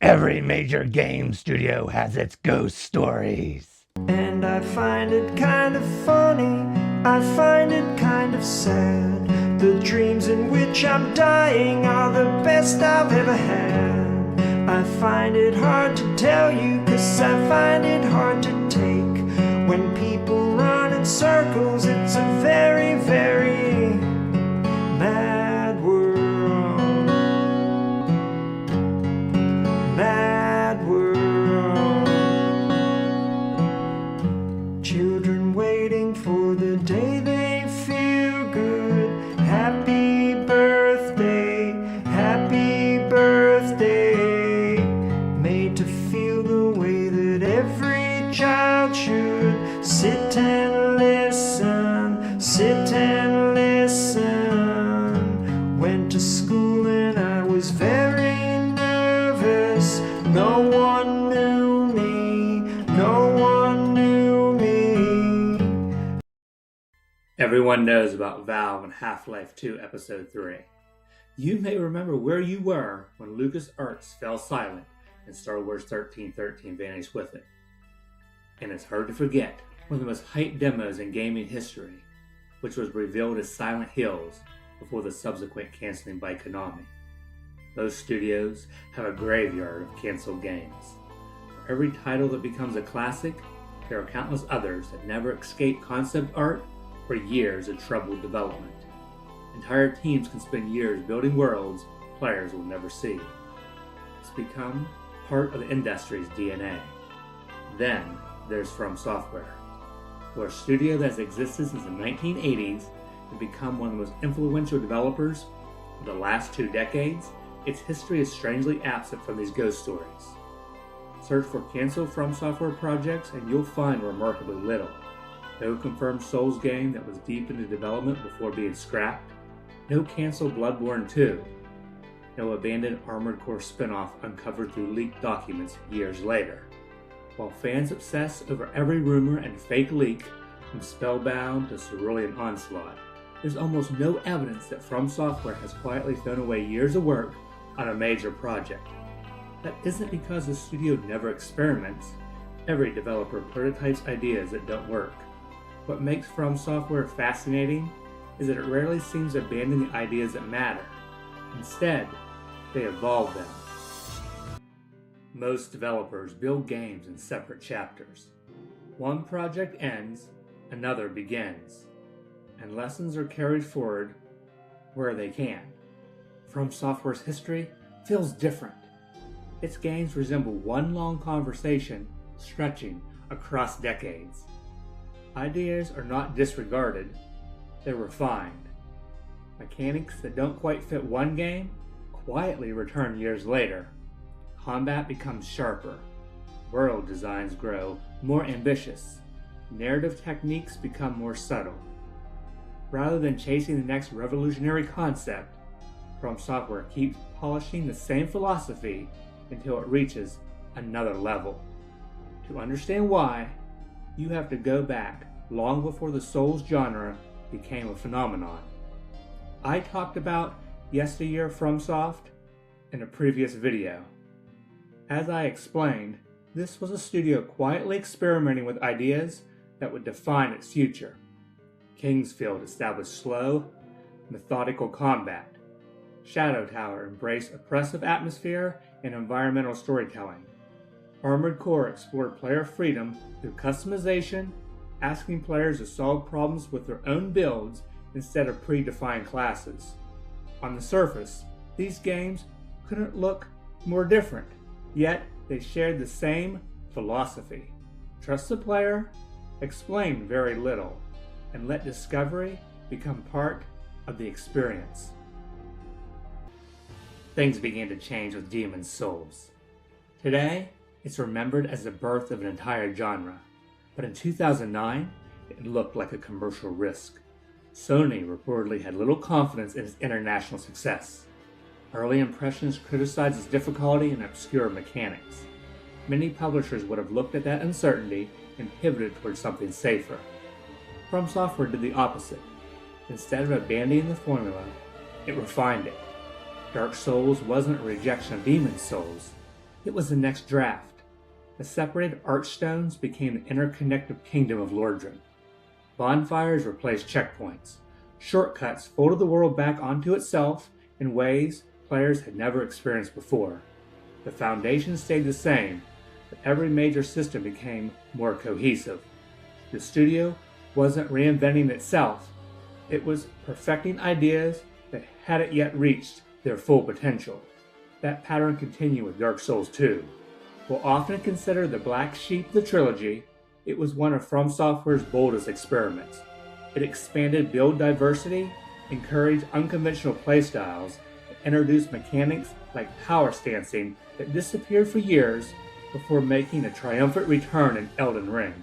Every major game studio has its ghost stories. And I find it kind of funny, I find it kind of sad. The dreams in which I'm dying are the best I've ever had. I find it hard to tell you, 'cause I find it hard to take. When people run in circles, it's a very, very mad world. Mad world. Children waiting for the day they feel good. Happy birthday, happy birthday. Made to feel the way that every child should. Sit and listen, sit and listen. Went to school and I was very nervous. No one knew me, no one knew me. Everyone knows about Valve and Half-Life 2 Episode 3. You may remember where you were when LucasArts fell silent and Star Wars 1313 vanished with it. And it's hard to forget one of the most hyped demos in gaming history, which was revealed as Silent Hills before the subsequent canceling by Konami. Most studios have a graveyard of canceled games. For every title that becomes a classic, there are countless others that never escape concept art or years of troubled development. Entire teams can spend years building worlds players will never see. It's become part of the industry's DNA. Then there's FromSoftware, where a studio that has existed since the 1980s and become one of the most influential developers of the last 2 decades. Its history is strangely absent from these ghost stories. Search for canceled FromSoftware projects and you'll find remarkably little. No confirmed Souls game that was deep into development before being scrapped. No canceled Bloodborne 2. No abandoned Armored Core spin-off uncovered through leaked documents years later. While fans obsess over every rumor and fake leak, from Spellbound to Cerulean Onslaught, there's almost no evidence that FromSoftware has quietly thrown away years of work on a major project. That isn't because the studio never experiments. Every developer prototypes ideas that don't work. What makes FromSoftware fascinating is that it rarely seems to abandon the ideas that matter. Instead, they evolve them. Most developers build games in separate chapters. One project ends, another begins, and lessons are carried forward where they can. FromSoftware's history feels different. Its games resemble one long conversation stretching across decades. Ideas are not disregarded, they're refined. Mechanics that don't quite fit one game quietly return years later. Combat becomes sharper. World designs grow more ambitious. Narrative techniques become more subtle. Rather than chasing the next revolutionary concept, FromSoftware keeps polishing the same philosophy until it reaches another level. To understand why, you have to go back long before the Souls genre became a phenomenon. I talked about yesteryear FromSoft in a previous video. As I explained, this was a studio quietly experimenting with ideas that would define its future. Kingsfield established slow, methodical combat. Shadow Tower embraced oppressive atmosphere and environmental storytelling. Armored Core explored player freedom through customization, asking players to solve problems with their own builds instead of predefined classes. On the surface, these games couldn't look more different, yet they shared the same philosophy. Trust the player, explain very little, and let discovery become part of the experience. Things began to change with Demon's Souls. Today, it's remembered as the birth of an entire genre, but in 2009, it looked like a commercial risk. Sony reportedly had little confidence in its international success. Early impressions criticized its difficulty and obscure mechanics. Many publishers would have looked at that uncertainty and pivoted towards something safer. FromSoftware did the opposite. Instead of abandoning the formula, it refined it. Dark Souls wasn't a rejection of Demon's Souls. It was the next draft. The separated archstones became the interconnected kingdom of Lordran. Bonfires replaced checkpoints. Shortcuts folded the world back onto itself in ways players had never experienced before. The foundation stayed the same, but every major system became more cohesive. The studio wasn't reinventing itself, it was perfecting ideas that hadn't yet reached their full potential. That pattern continued with Dark Souls 2. While often considered the black sheep of the trilogy, it was one of FromSoftware's boldest experiments. It expanded build diversity, encouraged unconventional playstyles, and introduced mechanics like power stancing that disappeared for years before making a triumphant return in Elden Ring.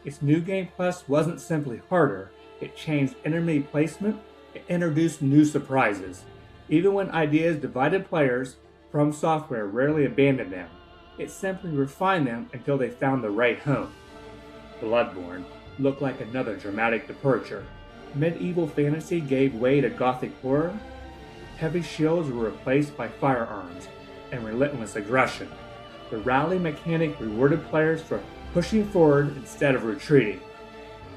Its New Game Plus wasn't simply harder, it changed enemy placement and introduced new surprises. Even when ideas divided players, FromSoftware rarely abandoned them. It simply refined them until they found the right home. Bloodborne looked like another dramatic departure. Medieval fantasy gave way to gothic horror. Heavy shields were replaced by firearms and relentless aggression. The rally mechanic rewarded players for pushing forward instead of retreating.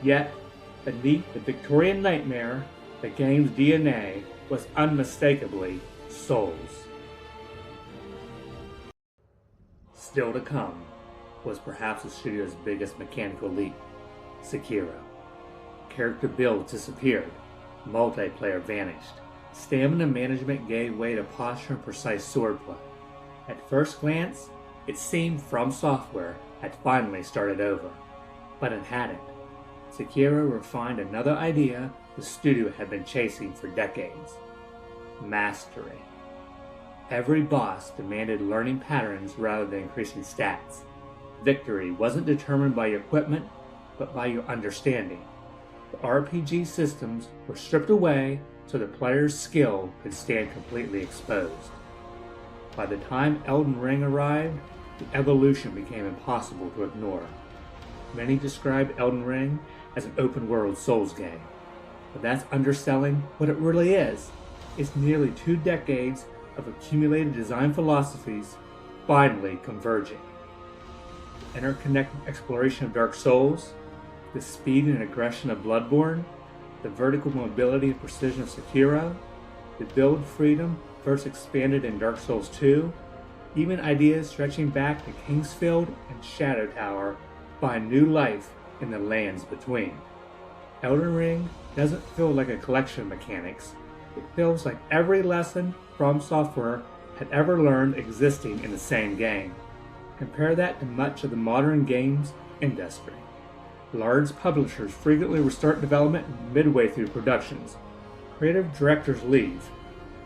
Yet, beneath the Victorian nightmare, the game's DNA was unmistakably Souls. Still to come was perhaps the studio's biggest mechanical leap, Sekiro. Character builds disappeared, multiplayer vanished. Stamina management gave way to posture and precise swordplay. At first glance, it seemed FromSoftware had finally started over, but it hadn't. Sekiro refined another idea the studio had been chasing for decades: mastery. Every boss demanded learning patterns rather than increasing stats. Victory wasn't determined by your equipment, but by your understanding. The RPG systems were stripped away so the player's skill could stand completely exposed. By the time Elden Ring arrived, the evolution became impossible to ignore. Many describe Elden Ring as an open-world Souls game, but that's underselling what it really is. It's nearly 2 decades of accumulated design philosophies finally converging. The interconnected exploration of Dark Souls, the speed and aggression of Bloodborne, the vertical mobility and precision of Sekiro, the build freedom first expanded in Dark Souls 2, even ideas stretching back to Kingsfield and Shadow Tower find new life in the lands between. Elden Ring doesn't feel like a collection of mechanics. It feels like every lesson FromSoftware had ever learned existing in the same game. Compare that to much of the modern games industry. Large publishers frequently restart development midway through productions. Creative directors leave.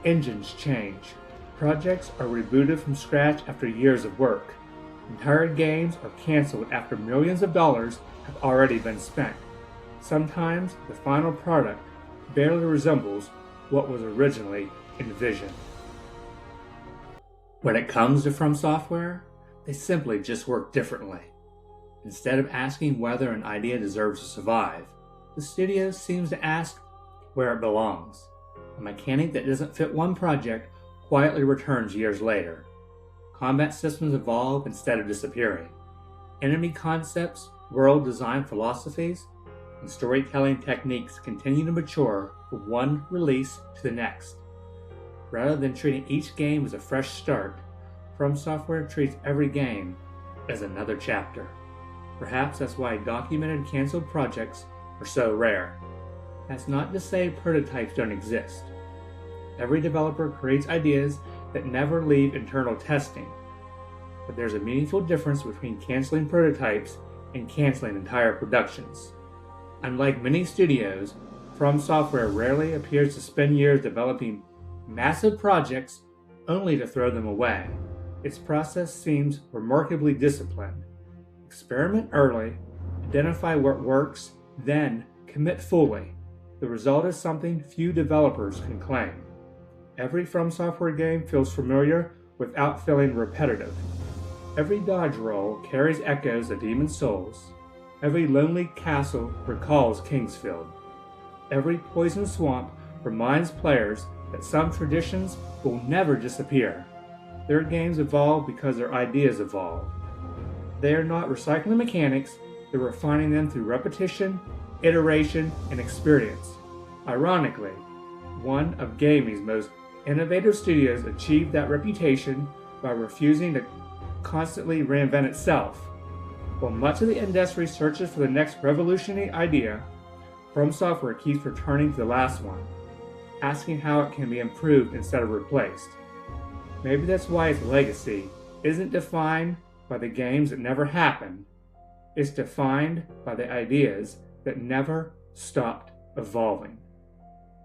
Engines change. Projects are rebooted from scratch after years of work. Entire games are canceled after millions of dollars have already been spent. Sometimes the final product barely resembles what was originally envisioned. When it comes to FromSoftware, they simply just work differently. Instead of asking whether an idea deserves to survive, the studio seems to ask where it belongs. A mechanic that doesn't fit one project quietly returns years later. Combat systems evolve instead of disappearing. Enemy concepts, world design philosophies, and storytelling techniques continue to mature from one release to the next. Rather than treating each game as a fresh start, FromSoftware treats every game as another chapter. Perhaps that's why documented canceled projects are so rare. That's not to say prototypes don't exist. Every developer creates ideas that never leave internal testing. But there's a meaningful difference between canceling prototypes and canceling entire productions. Unlike many studios, FromSoftware rarely appears to spend years developing massive projects only to throw them away. Its process seems remarkably disciplined. Experiment early, identify what works, then commit fully. The result is something few developers can claim. Every FromSoftware game feels familiar without feeling repetitive. Every dodge roll carries echoes of Demon's Souls. Every lonely castle recalls Kingsfield. Every poison swamp reminds players that some traditions will never disappear. Their games evolve because their ideas evolve. They are not recycling mechanics, they're refining them through repetition, iteration, and experience. Ironically, one of gaming's most innovative studios achieved that reputation by refusing to constantly reinvent itself. While much of the industry searches for the next revolutionary idea, FromSoftware keeps returning to the last one, asking how it can be improved instead of replaced. Maybe that's why its legacy isn't defined by the games that never happened, it's defined by the ideas that never stopped evolving.